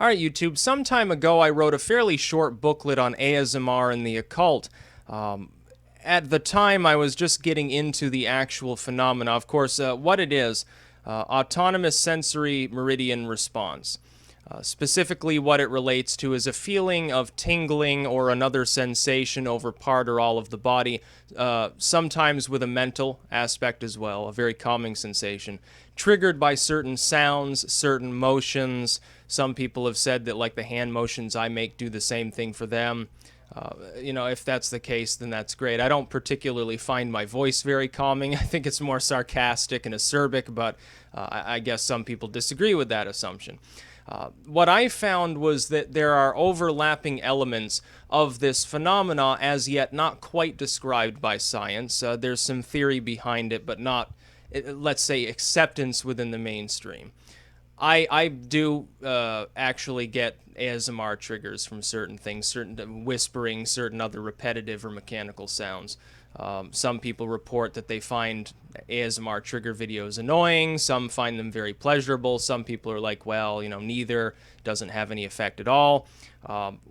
All right, YouTube. Some time ago, I wrote a fairly short booklet on ASMR and the occult. At the time, I was just getting into the actual phenomena. Of course, what it is, autonomous sensory meridian response. Specifically, what it relates to is a feeling of tingling or another sensation over part or all of the body, sometimes with a mental aspect as well, a very calming sensation, triggered by certain sounds, certain motions. Some people have said that, like, the hand motions I make do the same thing for them. If that's the case, then that's great. I don't particularly find my voice very calming. I think it's more sarcastic and acerbic, but I guess some people disagree with that assumption. What I found was that there are overlapping elements of this phenomena as yet not quite described by science. There's some theory behind it, but not, let's say, acceptance within the mainstream. I do actually get ASMR triggers from certain things, certain whispering, certain other repetitive or mechanical sounds. Some people report that they find ASMR trigger videos annoying. Some find them very pleasurable. Some people are like, well, neither, doesn't have any effect at all.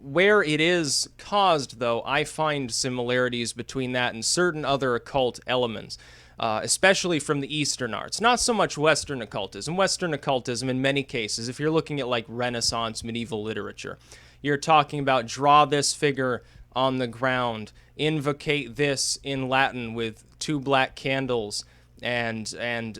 Where it is caused, though, I find similarities between that and certain other occult elements. Especially from the Eastern arts. Not so much Western occultism. Western occultism, in many cases, if you're looking at like Renaissance medieval literature, you're talking about draw this figure on the ground, invocate this in Latin with two black candles, and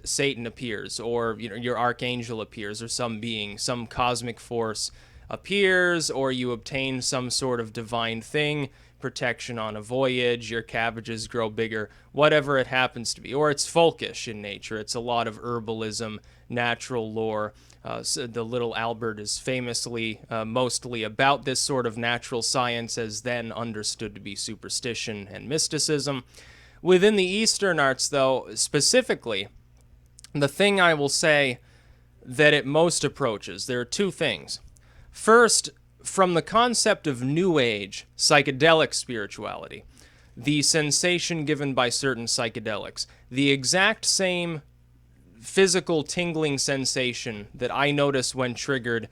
Satan appears, or your archangel appears, or some being, some cosmic force appears, or you obtain some sort of divine thing, protection on a voyage, your cabbages grow bigger, whatever it happens to be. Or it's folkish in nature. It's a lot of herbalism, natural lore. So the Little Albert is famously mostly about this sort of natural science as then understood to be superstition and mysticism. Within the Eastern arts, though, specifically, the thing I will say that it most approaches, there are two things. First, from the concept of New Age psychedelic spirituality, the sensation given by certain psychedelics, the exact same physical tingling sensation that I notice when triggered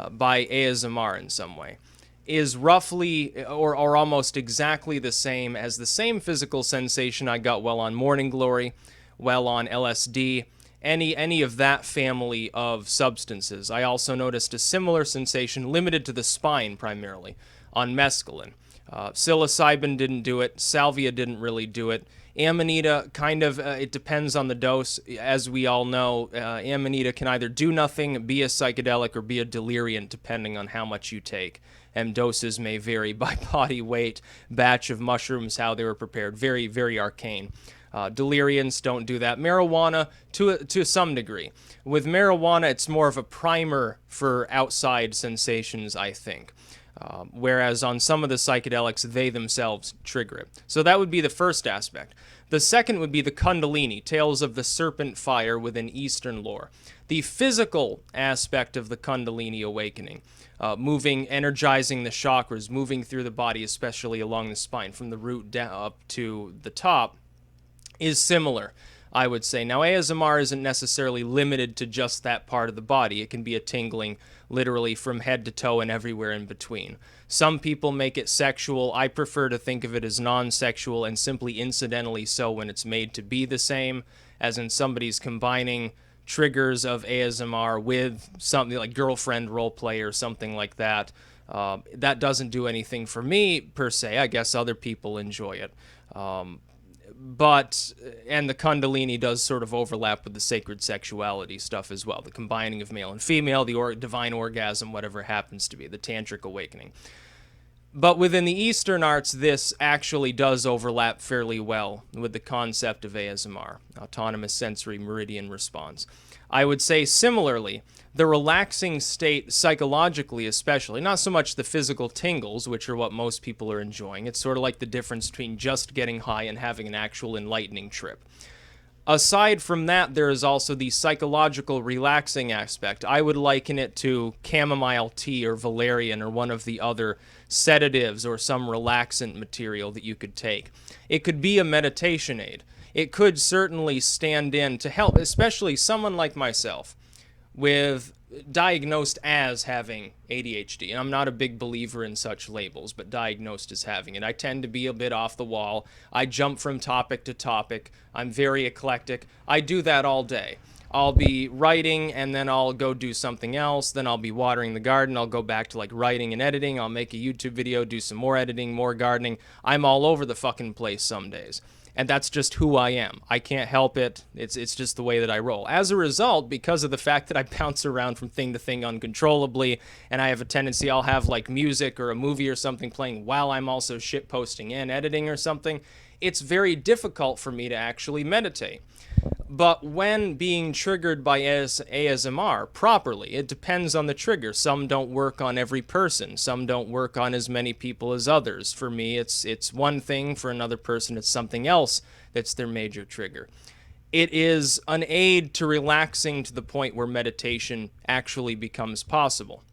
by ASMR in some way, is roughly or almost exactly the same as the same physical sensation I got while on Morning Glory, while on LSD, any of that family of substances. I also noticed a similar sensation limited to the spine primarily on mescaline. Psilocybin didn't do it. Salvia didn't really do it. Amanita kind of, it depends on the dose. As we all know, Amanita can either do nothing, be a psychedelic, or be a deliriant depending on how much you take. And doses may vary by body weight, batch of mushrooms, how they were prepared. Very, very arcane. Deliriants don't do that. Marijuana, to some degree. With marijuana, it's more of a primer for outside sensations, I think. Whereas on some of the psychedelics, they themselves trigger it. So that would be the first aspect. The second would be the Kundalini, Tales of the Serpent Fire within Eastern lore. The physical aspect of the Kundalini awakening, moving, energizing the chakras, moving through the body, especially along the spine, from the root down up to the top, is similar, I would say. Now, ASMR isn't necessarily limited to just that part of the body. It can be a tingling literally from head to toe and everywhere in between. Some people make it sexual. I prefer to think of it as non-sexual and simply incidentally so when it's made to be the same, as in somebody's combining triggers of ASMR with something like girlfriend roleplay or something like that. That doesn't do anything for me, per se. I guess other people enjoy it. And the Kundalini does sort of overlap with the sacred sexuality stuff as well, the combining of male and female, the divine orgasm, whatever it happens to be, the tantric awakening. But within the Eastern arts, this actually does overlap fairly well with the concept of ASMR, autonomous sensory meridian response. I would say similarly, the relaxing state psychologically especially, not so much the physical tingles, which are what most people are enjoying. It's sort of like the difference between just getting high and having an actual enlightening trip. Aside from that, there is also the psychological relaxing aspect. I would liken it to chamomile tea or valerian or one of the other sedatives or some relaxant material that you could take. It could be a meditation aid. It could certainly stand in to help, especially someone like myself with diagnosed as having ADHD. And I'm not a big believer in such labels, but diagnosed as having it. I tend to be a bit off the wall. I jump from topic to topic. I'm very eclectic. I do that all day. I'll be writing and then I'll go do something else. Then I'll be watering the garden. I'll go back to like writing and editing. I'll make a YouTube video, do some more editing, more gardening. I'm all over the fucking place some days. And that's just who I am. I can't help it. It's just the way that I roll. As a result, because of the fact that I bounce around from thing to thing uncontrollably, and I have a tendency, I'll have like music or a movie or something playing while I'm also shit posting and editing or something, it's very difficult for me to actually meditate. But when being triggered by ASMR properly, it depends on the trigger. Some don't work on every person. Some don't work on as many people as others. For me, it's one thing. For another person, it's something else that's their major trigger. It is an aid to relaxing to the point where meditation actually becomes possible.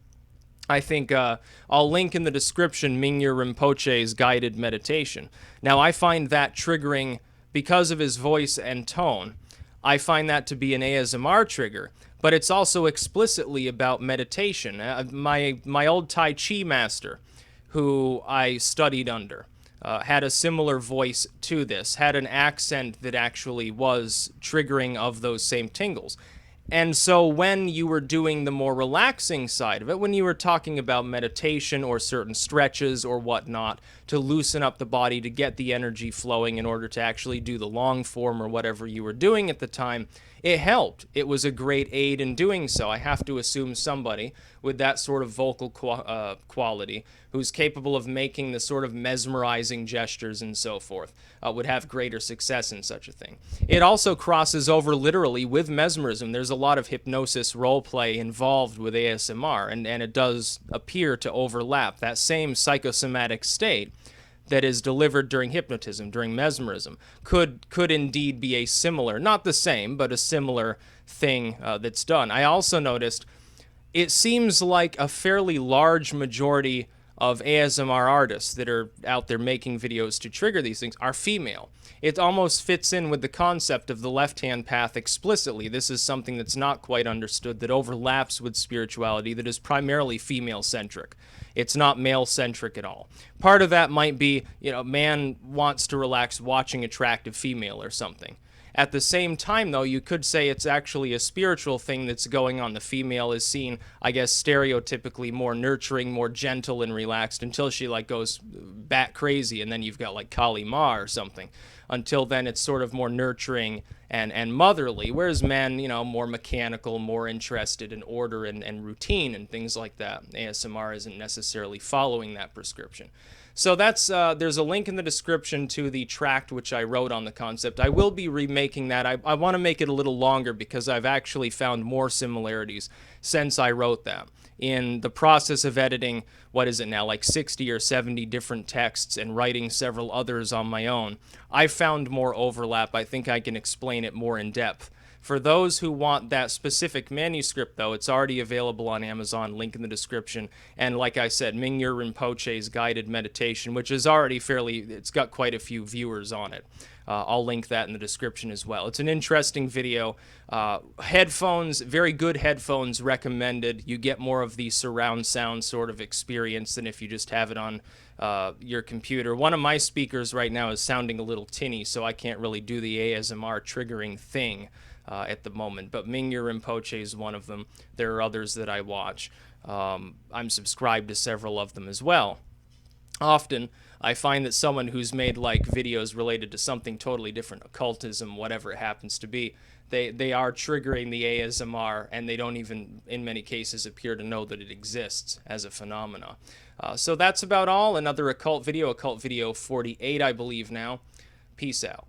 I think I'll link in the description Mingyur Rinpoche's guided meditation. Now, I find that triggering because of his voice and tone. I find that to be an ASMR trigger, but it's also explicitly about meditation. My old Tai Chi master, who I studied under, had a similar voice to this, had an accent that actually was triggering of those same tingles. And so when you were doing the more relaxing side of it, when you were talking about meditation or certain stretches or whatnot to loosen up the body to get the energy flowing in order to actually do the long form or whatever you were doing at the time, it helped. It was a great aid in doing so. I have to assume somebody with that sort of vocal quality who's capable of making the sort of mesmerizing gestures and so forth would have greater success in such a thing. It also crosses over literally with mesmerism. There's a lot of hypnosis role play involved with ASMR, and it does appear to overlap that same psychosomatic state that is delivered during hypnotism, during mesmerism, could indeed be a similar, not the same, but a similar thing that's done. I also noticed it seems like a fairly large majority of ASMR artists that are out there making videos to trigger these things are female. It almost fits in with the concept of the left-hand path explicitly. This is something that's not quite understood, that overlaps with spirituality, that is primarily female-centric. It's not male-centric at all. Part of that might be, man wants to relax watching attractive female or something. At the same time, though, you could say it's actually a spiritual thing that's going on. The female is seen, I guess, stereotypically more nurturing, more gentle and relaxed until she goes bat crazy, and then you've got like Kali Ma or something. Until then, it's sort of more nurturing and motherly, whereas men, more mechanical, more interested in order and routine and things like that. ASMR isn't necessarily following that prescription. So that's there's a link in the description to the tract which I wrote on the concept. I will be remaking that. I want to make it a little longer because I've actually found more similarities since I wrote that. In the process of editing, what is it now, like 60 or 70 different texts and writing several others on my own, I've found more overlap. I think I can explain it more in depth. For those who want that specific manuscript, though, it's already available on Amazon, link in the description. And like I said, Mingyur Rinpoche's guided meditation, which is already it's got quite a few viewers on it. I'll link that in the description as well. It's an interesting video. Headphones, very good headphones recommended. You get more of the surround sound sort of experience than if you just have it on your computer. One of my speakers right now is sounding a little tinny, so I can't really do the ASMR triggering thing at the moment, but Mingyur Rinpoche is one of them. There are others that I watch. I'm subscribed to several of them as well. Often, I find that someone who's made videos related to something totally different, occultism, whatever it happens to be, they are triggering the ASMR, and they don't even, in many cases, appear to know that it exists as a phenomena. So that's about all. Another Occult video 48, I believe now. Peace out.